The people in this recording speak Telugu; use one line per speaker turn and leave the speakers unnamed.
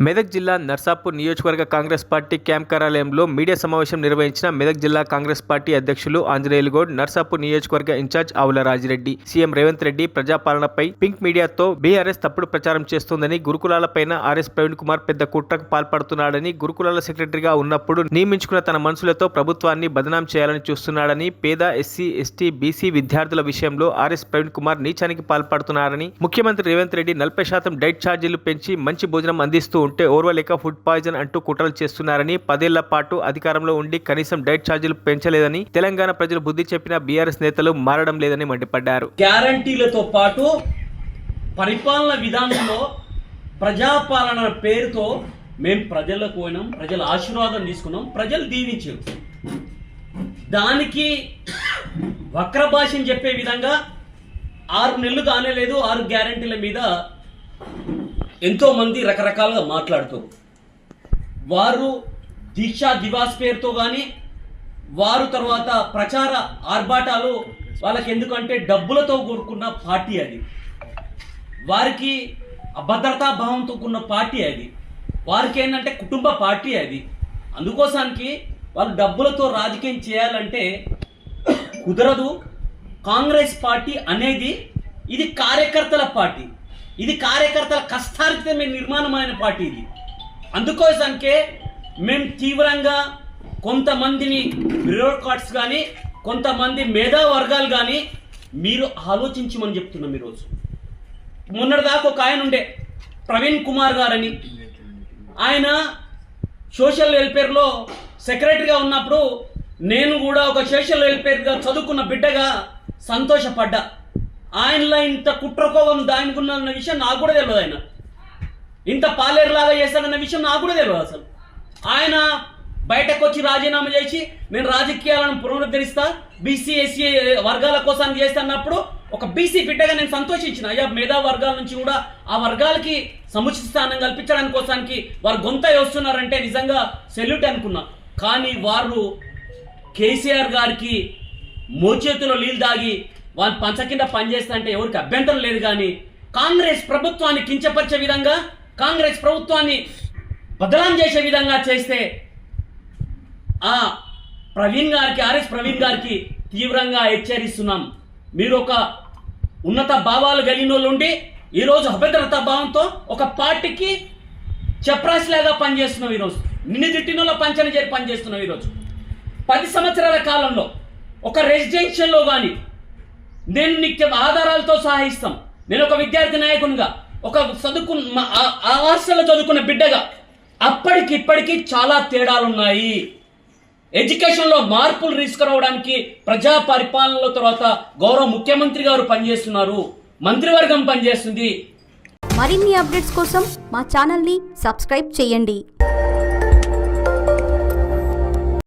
మెదక్ జిల్లా నర్సాపూర్ నియోజకవర్గ కాంగ్రెస్ పార్టీ క్యాంప్ కార్యాలయంలో మీడియా సమావేశం నిర్వహించిన మెదక్ జిల్లా కాంగ్రెస్ పార్టీ అధ్యక్షులు ఆంజనేయులు గౌడ్, నర్సాపూర్ నియోజకవర్గ ఇన్ఛార్జ్ ఆవుల రాజిరెడ్డి, సీఎం రేవంత్ రెడ్డి ప్రజాపాలనపై పింక్ మీడియాతో బీఆర్ఎస్ తప్పుడు ప్రచారం చేస్తోందని, గురుకులాలపైన ఆర్ఎస్ ప్రవీణ్ కుమార్ పెద్ద కుట్రకు పాల్పడుతున్నాడని, గురుకులాల సెక్రటరీగా ఉన్నప్పుడు నియమించుకున్న తన మనుషులతో ప్రభుత్వాన్ని బదనాం చేయాలని చూస్తున్నాడని, పేద ఎస్సీ, ఎస్టీ, బీసీ విద్యార్థుల విషయంలో ఆర్ఎస్ ప్రవీణ్ కుమార్ నీచానికి పాల్పడుతున్నారని, ముఖ్యమంత్రి రేవంత్ రెడ్డి 40% డైట్ ఛార్జీలు పెంచి మంచి భోజనం అందిస్తూ ఉంటే ఓర్వలేక ఫుడ్ పాయిజన్ అంటూ కుట్రలు చేస్తున్నారని, 10 ఏళ్ల పాటు అధికారంలో ఉండి కనీసం డైట్ ఛార్జీలు పెంచలేదని, తెలంగాణ ప్రజలు బుద్ధి చెప్పిన బీఆర్ఎస్ నేతలు మారడం లేదని మండిపడ్డారు.
గ్యారంటీలతో పాటు పరిపాలన విధానంలో ప్రజాపాలన పేరుతో మేము ప్రజలకు పోయినాం, ప్రజల ఆశీర్వాదం తీసుకున్నాం, ప్రజలు దీవించారు. దానికి వక్ర భాషని చెప్పే విధంగా 6 నెలలు కానేలేదు 6 గ్యారంటీల మీద ఎంతో మంది రకరకాలుగా మాట్లాడుతారు. వారు దీక్షా దివాస్ పేరుతో కానీ, వారు తర్వాత ప్రచార ఆర్భాటాలు, వాళ్ళకి ఎందుకంటే డబ్బులతో కూడుకున్న పార్టీ అది, వారికి అభద్రతా భావంతో కూడిన పార్టీ అది, వారికి ఏంటంటే కుటుంబ పార్టీ అది. అందుకోసానికి వాళ్ళు డబ్బులతో రాజకీయం చేయాలంటే కుదరదు. కాంగ్రెస్ పార్టీ అనేది ఇది కార్యకర్తల పార్టీ, ఇది కార్యకర్తల కష్టార్జితమైన నిర్మాణమైన పార్టీ ఇది. అందుకోసానికే మేము తీవ్రంగా కొంతమందిని బ్యూరోక్రాట్స్ కానీ, కొంతమంది మేధా వర్గాలు కానీ మీరు ఆలోచించమని చెప్తున్నాం. ఈరోజు మొన్నటిదాకా ఒక ఆయన ఉండే ప్రవీణ్ కుమార్ గారని, ఆయన సోషల్ వెల్ఫేర్లో సెక్రటరీగా ఉన్నప్పుడు నేను కూడా ఒక సోషల్ వెల్ఫేర్గా చదువుకున్న బిడ్డగా సంతోషపడ్డా. ఆయనలో ఇంత కుట్రకోపం దానికున్న విషయం నాకు కూడా తెలియదు. ఆయన ఇంత పాలేరులాగా చేస్తాడన్న విషయం నాకు కూడా తెలియదు. అసలు ఆయన బయటకు వచ్చి రాజీనామా చేసి నేను రాజకీయాలను పునరుద్ధరిస్తా, బీసీ ఎస్సీ వర్గాల కోసం చేస్తున్నప్పుడు ఒక బీసీ బిడ్డగా నేను సంతోషించిన. అయ్యా, మేధా వర్గాల నుంచి కూడా ఆ వర్గాలకి సముచిత స్థానం కల్పించడానికి కోసానికి వారు గొంత వేస్తున్నారంటే నిజంగా సెల్యూట్ అనుకున్నా. కానీ వారు కేసీఆర్ గారికి మోచేతిలో నీళ్ళు దాగి వాళ్ళు పంచ కింద పనిచేస్తా అంటే ఎవరికి అభ్యంతరం లేదు. కానీ కాంగ్రెస్ ప్రభుత్వాన్ని కించపరిచే విధంగా, కాంగ్రెస్ ప్రభుత్వాన్ని బదనాం చేసే విధంగా చేస్తే ఆ ప్రవీణ్ గారికి, ఆర్ఎస్ ప్రవీణ్ గారికి తీవ్రంగా హెచ్చరిస్తున్నాం. మీరు ఒక ఉన్నత భావాలు కలిగిన వాళ్ళు ఉండి ఈరోజు అభద్రతా భావంతో ఒక పార్టీకి చప్రాసిలాగా పనిచేస్తున్నాం. ఈరోజు నిన్ను తిట్టినలో పంచన చేరి పనిచేస్తున్నాం. ఈరోజు 10 సంవత్సరాల కాలంలో ఒక రెసిడెన్షియల్లో కానీ నేను నీకు ఆధారాలతో సహా ఇస్తాం. నేను ఒక విద్యార్థి నాయకునిగా, ఒక హాస్టల్లో చదువుకున్న బిడ్డగా అప్పటికి ఇప్పటికీ చాలా తేడాలు ఉన్నాయి. ఎడ్యుకేషన్లో మార్పులు తీసుకురావడానికి ప్రజా పరిపాలనలో తర్వాత గౌరవ ముఖ్యమంత్రి గారు పనిచేస్తున్నారు, మంత్రివర్గం పనిచేస్తుంది.
మరిన్ని అప్డేట్స్ కోసం మా ఛానల్ని సబ్స్క్రైబ్ చేయండి.